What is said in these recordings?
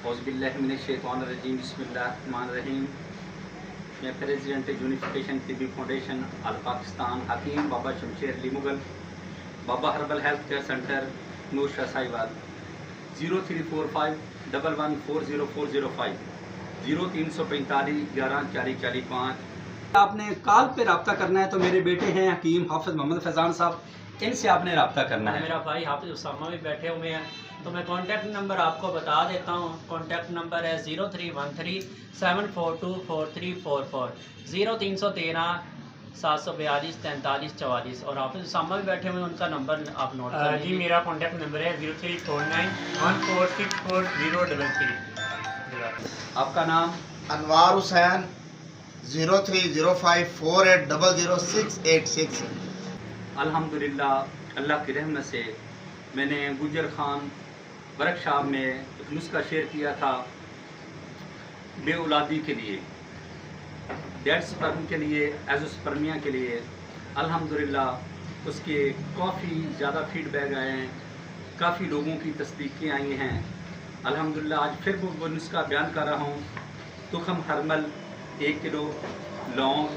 औज़ुबिल्लाहिमिनश्शैतानिर्रजीम बिस्मिल्लाहिर्रहमानिर्रहीम। मैं president unification तिब्बी foundation अल पाकिस्तान हकीम बाबा शमशेर अली मुगल बाबा herbal health care centre नूर शाह साहिवाल 034511404005 0345 114045। आपने कॉल पे रब्ता करना है तो मेरे बेटे हैं हकीम हाफिज़ मोहम्मद फैज़ान साहब, इनसे आपने रब्ता करना है। मेरा भाई हाफिज़ उसामा भी बैठे हुए हैं, तो मैं कॉन्टैक्ट नंबर आपको बता देता हूँ। कॉन्टैक्ट नंबर है 0313742444 0313 742 43 44। और हाफिज़ उसामा भी बैठे हुए हैं, उनका नंबर आप नोट कर लीजिए। जी मेरा कॉन्टैक्ट नंबर है 0349146403। आपका नाम? अनवार हुसैन 030548000686। अल्हम्दुलिल्लाह, अल्लाह की रहमत से मैंने गुजर खान वर्कशॉप में एक नुस्खा शेयर किया था बे औलादी के लिए, डेड स्पर्म के लिए, एजोस्पर्मिया के लिए। अल्हम्दुलिल्लाह उसके काफ़ी ज़्यादा फीडबैक आए हैं, काफ़ी लोगों की तस्दीकें आई हैं। अल्हम्दुलिल्लाह आज फिर वो नुस्खा बयान कर रहा हूँ। तुखम हरमल 1 किलो, लौंग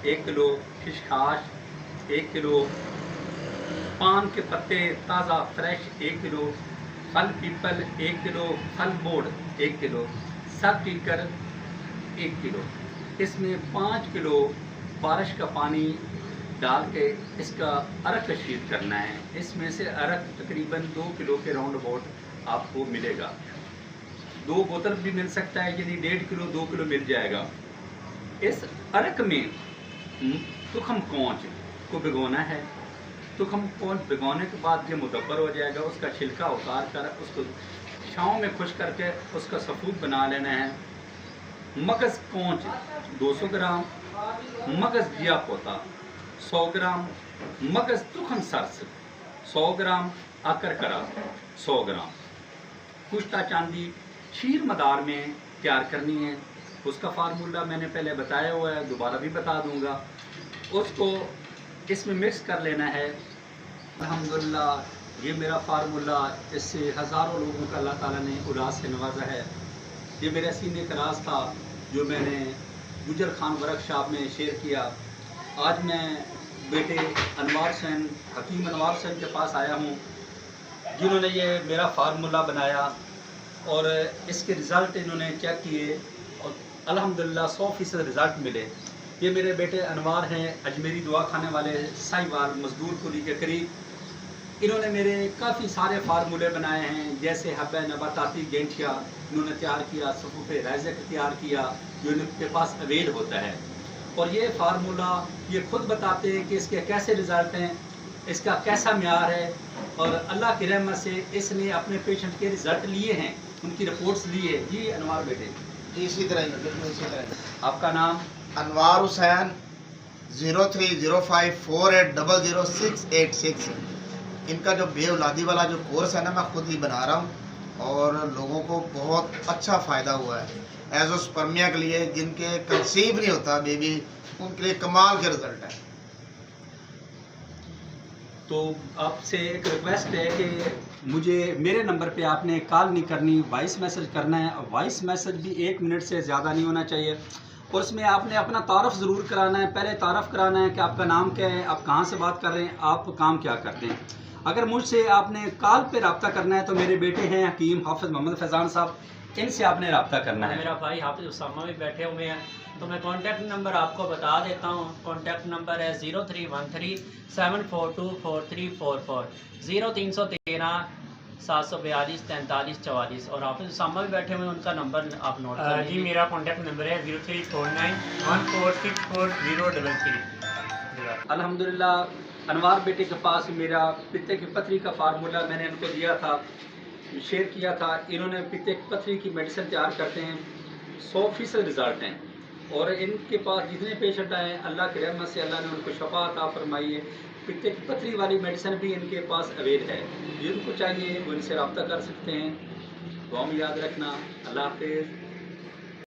1 किलो, खिशखाश 1 किलो, पान के पत्ते ताज़ा फ्रेश 1 किलो, फल पीपल 1 किलो, फल बोर्ड 1 किलो, सब पीकर 1 किलो। इसमें 5 किलो बारिश का पानी डाल के इसका अरक तशरीह करना है। इसमें से अरक तकरीबन 2 किलो के राउंड अबाउट आपको मिलेगा। 2 बोतल भी मिल सकता है, यानी 1.5 किलो 2 किलो मिल जाएगा। इस अरक में तुखम कोंच को भिगोना है। तुखम कोंच भिगोने के बाद ये मुदब्बर हो जाएगा, उसका छिलका उतार कर उसको छाँव में खुश करके उसका सफ़ूद बना लेना है। मगज़ कोंच 200 ग्राम, मगज़ जिया पोता 100 ग्राम, मगज़ तुखम सरस 100 ग्राम, आकर करा 100 ग्राम। कुश्ता चांदी शीर मदार में तैयार करनी है। उसका फार्मूला मैंने पहले बताया हुआ है, दोबारा भी बता दूंगा। उसको इसमें मिक्स कर लेना है। अल्हम्दुलिल्लाह ये मेरा फार्मूला, इससे हज़ारों लोगों का अल्लाह ताला ने औलाद से नवाजा है। ये मेरा सीने का राज था जो मैंने गुजर खान वर्कशॉप में शेयर किया। आज मैं बेटे अनवार हुसैन, हकीम अनवार हुसैन के पास आया हूँ, जिन्होंने ये मेरा फार्मूला बनाया और इसके रिज़ल्ट इन्होंने चेक किए और अल्हम्दुलिल्लाह 100% रिज़ल्ट मिले। ये मेरे बेटे अनवार हैं, अजमेरी दुआ खाने वाले साहिवाल मजदूर कुली के करीब। इन्होंने मेरे काफ़ी सारे फार्मूले बनाए हैं, जैसे हब्बे नबाताती गेंठिया इन्होंने तैयार किया, सफ़ूफ़े राइज़क तैयार किया जो इनके पास अवेल होता है। और ये फार्मूला ये खुद बताते हैं कि इसके कैसे रिज़ल्ट हैं, इसका कैसा म्यार है। और अल्लाह की रहमत से इसने अपने पेशेंट के रिज़ल्ट लिए हैं, उनकी रिपोर्ट्स ली है। जी अनवार बेटे? जी इसी तरह ही, बिल्कुल इसी तरह। आपका नाम? अनवार हुसैन 030548000686। इनका जो बे औलादी वाला जो कोर्स है ना, मैं खुद ही बना रहा हूँ और लोगों को बहुत अच्छा फ़ायदा हुआ है। एजोस्पर्मिया के लिए, जिनके कंसीव नहीं होता बेबी, उनके लिए कमाल के रिजल्ट है। तो आपसे एक रिक्वेस्ट है कि मुझे मेरे नंबर पे आपने कॉल नहीं करनी, वॉइस मैसेज करना है। वॉइस मैसेज भी 1 मिनट से ज़्यादा नहीं होना चाहिए और उसमें आपने अपना तारफ़ ज़रूर कराना है। पहले तारफ़ कराना है कि आपका नाम क्या है, आप कहाँ से बात कर रहे हैं, आप काम क्या करते हैं। अगर मुझसे आपने कॉल पे रब्ता करना है तो मेरे बेटे हैं हकीम हाफिज़ मोहम्मद फैज़ान साहब, इनसे आपने रब्ता करना है। मेरा भाई हाफिज़ उसामा भी बैठे हुए हैं, तो मैं कॉन्टैक्ट नंबर आपको बता देता हूँ। कॉन्टैक्ट नंबर है 0313742444 0313 742 43 44। और हाफिज़ उसामा भी बैठे हुए हैं, उनका नंबर आप नोट कर लीजिए। जी मेरा कॉन्टैक्ट नंबर है 0349146403। अल्हम्दुलिल्लाह अनवार बेटे के पास मेरा पित्ते की पथरी का फार्मूला मैंने इनको दिया था, शेयर किया था। इन्होंने पित्ते की पथरी की मेडिसिन तैयार करते हैं, 100% रिज़ल्ट हैं। और इनके पास जितने पेशेंट आए हैं, अल्लाह की रहमत से अल्लाह ने उनको शफा अता फरमाई है। पित्ते की पथरी वाली मेडिसिन भी इनके पास अवेल है, जिनको चाहिए वो इनसे रब्ता कर सकते हैं। दुआ में याद रखना। अल्लाह हाफ़िज़।